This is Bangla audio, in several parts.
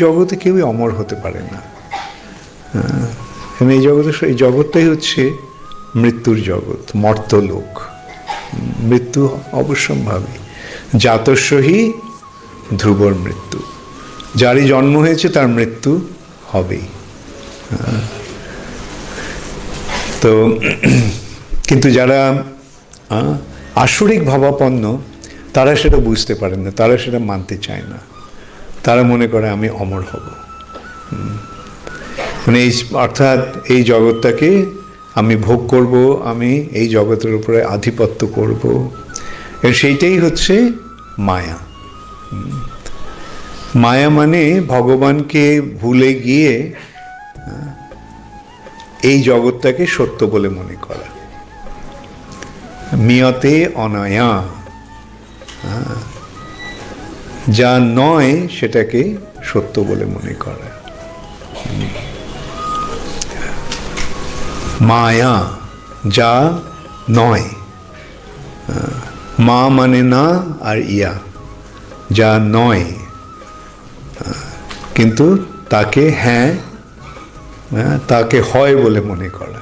জগতে কেউই অমর হতে পারে না। এই জগৎটাই হচ্ছে মৃত্যুর জগৎ, মর্তলোক। মৃত্যু অবশ্যম্ভাবী। জাতস্যহি ধ্রুবর মৃত্যু, যারই জন্ম হয়েছে তার মৃত্যু হবেই। তো কিন্তু যারা আসরিক ভাবাপন্ন তারা সেটা বুঝতে পারেন না, তারা সেটা মানতে চায় না। তারা মনে করে আমি অমর হব, মানে অর্থাৎ এই জগৎটাকে আমি ভোগ করব, আমি এই জগতের উপরে আধিপত্য করব। সেইটাই হচ্ছে মায়া। মায়া মানে ভগবানকে ভুলে গিয়ে এই জগৎটাকে সত্য বলে মনে করা। মিয়তে অনয়া, যা নয় সেটাকে সত্য বলে মনে করা। মায়া যা নয়, মা মানে না আর ইয়া, যা নয় কিন্তু তাকে হ্যাঁ, তাকে হয় বলে মনে করা।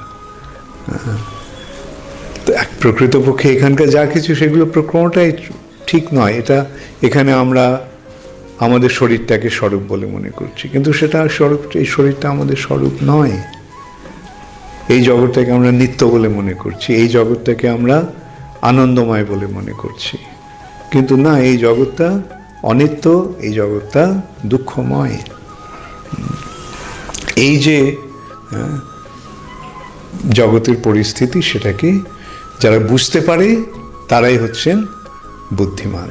প্রকৃতপক্ষে এখানকার যা কিছু সেগুলো কোনোটাই ঠিক নয়। এখানে আমরা আমাদের শরীরটাকে স্বরূপ বলে মনে করছি, কিন্তু সেটা স্বরূপ, এই শরীরটা আমাদের স্বরূপ নয়। এই জগৎটাকে আমরা নিত্য বলে মনে করছি, এই জগৎটাকে আমরা আনন্দময় বলে মনে করছি, কিন্তু না, এই জগৎটা অনিত্য, এই জগৎটা দুঃখময়। এই যে জগতের পরিস্থিতি, সেটাকে যারা বুঝতে পারে তারাই হচ্ছেন বুদ্ধিমান।